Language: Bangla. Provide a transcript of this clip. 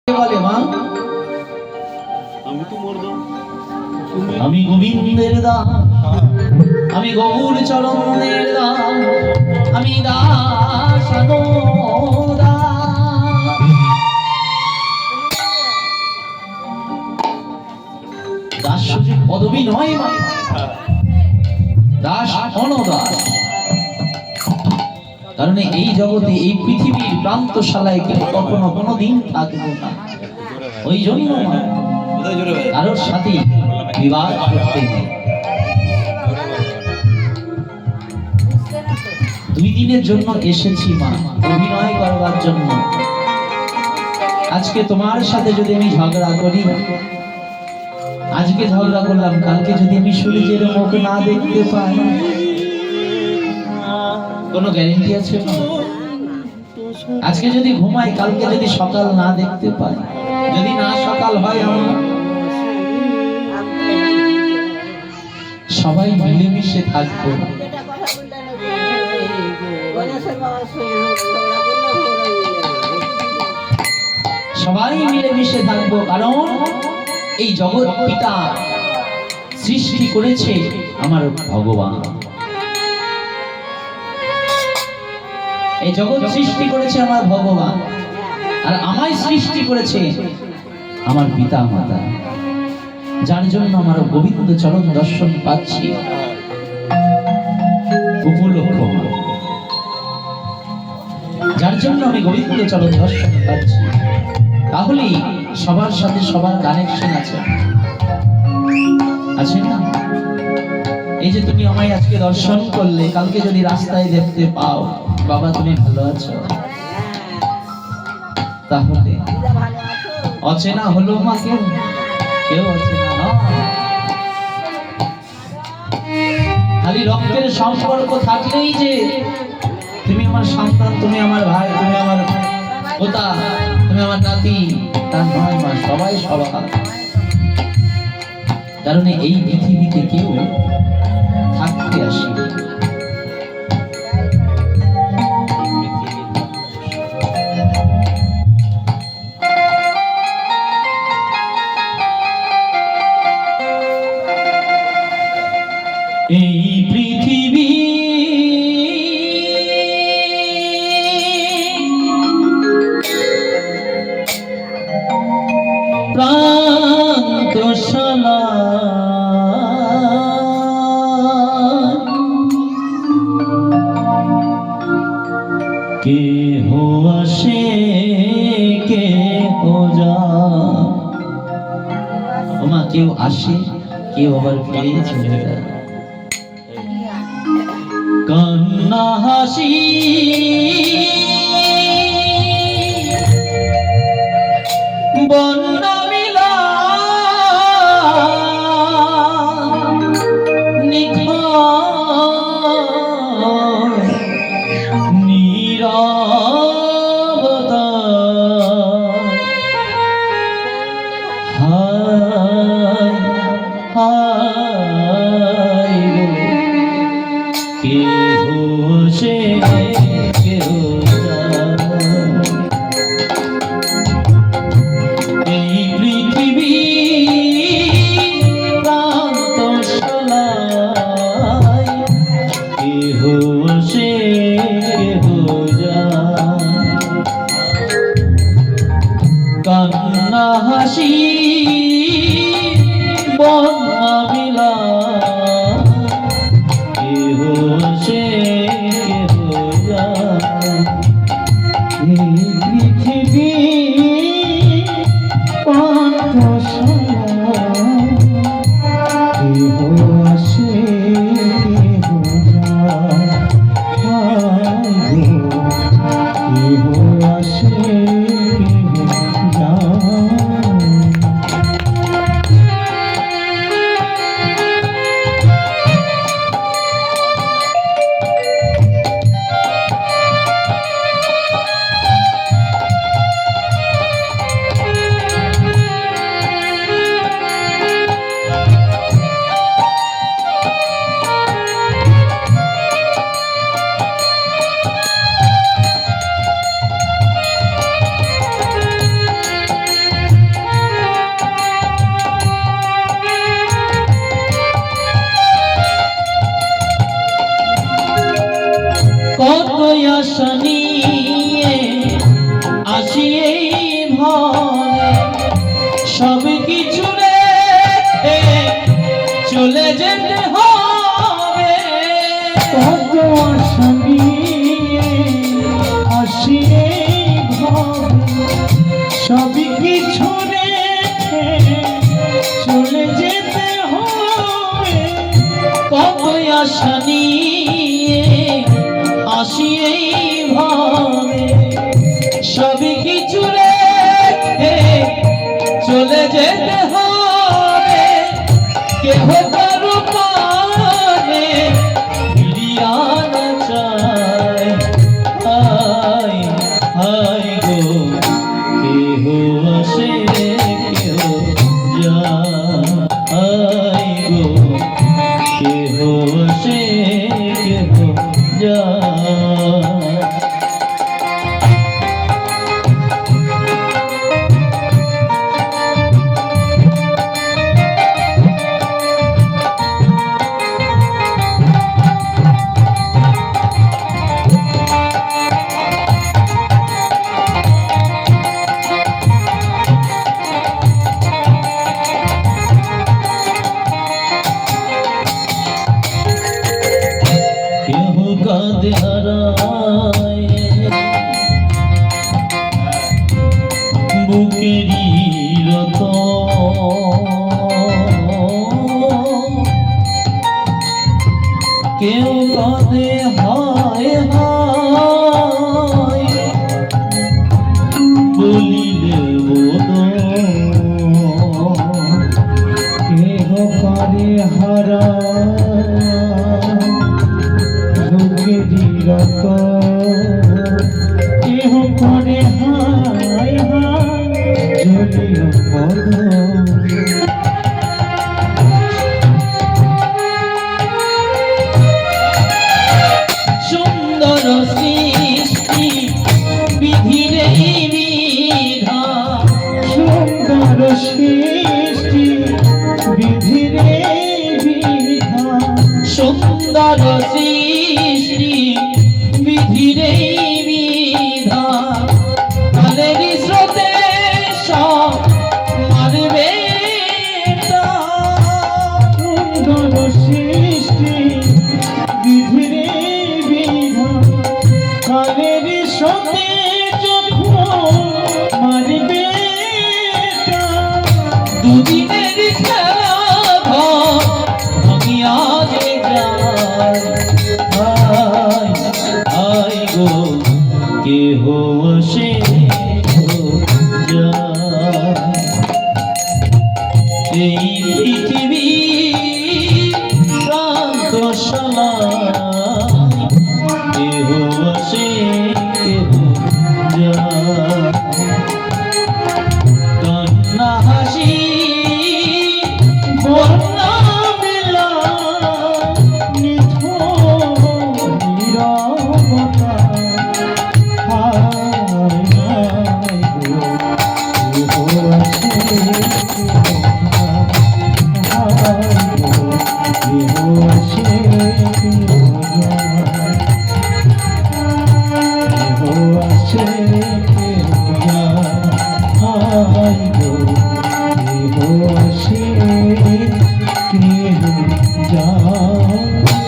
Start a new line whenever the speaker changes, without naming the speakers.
বলে মা আমি গোবিন্দের দাস, আমি গৌর চরণের দাস, আমি দাস দাস পদবী নয় মা, দাস অনদাস। কারণ এই জগতে এই পৃথিবীর প্রান্তশালায় কেউ কখনো কোনোদিন থাকবে না। ওই জন্য কারোর সাথে বিবাদ করতে নেই। 2 দিনের জন্য এসেছি মা, অভিনয় করবার জন্য। আজকে তোমার সাথে যদি আমি ঝগড়া করি, আজকে ঝগড়া করলাম, কালকে যদি আমি সূর্যের মুখ না দেখতে পাই, কোনো গ্যারেন্টি আছে না? আজকে যদি ঘুমাই, কালকে যদি সকাল না দেখতে পাই, যদি না সকাল হয়, আমার সবাই মিলেমিশে থাকবো। সবাই মিলেমিশে থাকবো, কারণ এই জগৎ পিতা সৃষ্টি করেছে আমার ভগবান। এই জগৎ সৃষ্টি করেছে আমার ভগবান, আর আমায় সৃষ্টি করেছে আমার পিতা মাতা, যার জন্য আমার গোবিন্দ চরণ দর্শন পাচ্ছি উপলক্ষ, যার জন্য আমি গোবিন্দ চরণ দর্শন পাচ্ছি। তাহলে সবার সাথে সবার কানেকশন আছে, আছে না? এই যে তুমি আমায় আজকে দর্শন করলে, কালকে যদি রাস্তায় দেখতে পাও, বাবা তুমি ভালো আছো, তাহলে অচেনা হলো মা, কেউ অচেনা নয়। খালি রক্তের সম্পর্ক থাকলেই যে তুমি আমার সন্তান, তুমি আমার ভাই, তুমি আমার পোতা, তুমি আমার নাতি, তা নয় মা। সবাই সবার, কারণ এই পৃথিবীতে কেউ থাকতে আসে। এই পৃথিবী প্রান্তশালা, কেহ আসে কেহ যায়। ওমা কেউ আসে, কেউ আবার ফিরে চলে যায়। কান্না হাসি বন্যা মিলা নীরবতা, হায় হায় কেহ সে কেহ এই পৃথিবী প্রান্তশালায়, কেহ সে কেহ কান্না হাসি বন্যা মিলা, কেহ সে কেহ এই পৃথিবী পাঠশালা, কেহ আসে কেহ যায়, কেহ আসে কেহ যায়। জীবনে সব কিছু রেখে চলে যেতে হবে।
কত আশা নিয়ে আসি এই ভবে, সব কিছু রেখে চলে যেতে হবে।
কত আশা নিয়ে আসি এই ভাবে, সব কিছু রেখে চলে যেতে হবে। কেহ কারো পানে ফিরিয়া না চায়, হায় হায় গো কেহ আসে কেহ যায়, হায় গো কেহ আসে কেহ যায়। কেহ কাঁদে হারায় বুকেরই রত, কেউ কাঁদে হায় হায় বলিলে বোধ,
কেহ পারে হারা বুকেরই রত, কেহ করে হায় হায় জ্বলিল পদ।
সুন্দর সৃষ্টি বিধিরে বিধান,
সুন্দর সৃষ্টি বিধিরে বিধান,
সুন্দর সৃষ্টি বিধিরে বিধান। কালের স্রোতে সব মারবে টান।
সুন্দর সৃষ্টি বিধিরে বিধান, কালের সাথে যখন মারবে টান।
দুদিনের খেলা ভাঙিয়া যে যায়, হায় হায় গো কেহ আসে কেহ যায়। এই পৃথিবী প্রান্তশালায় কেহ আসে কেহ যায়। কান্না হাসি
বন্যা মেলা নিথর নীরবতা, হায় হায় গো কেহ আসে কেহ যায়, হায় গো কেহ আসে কেহ যায়, কেহ আসে কেহ যায়, হায় গো কেহ আসে কেহ যায়।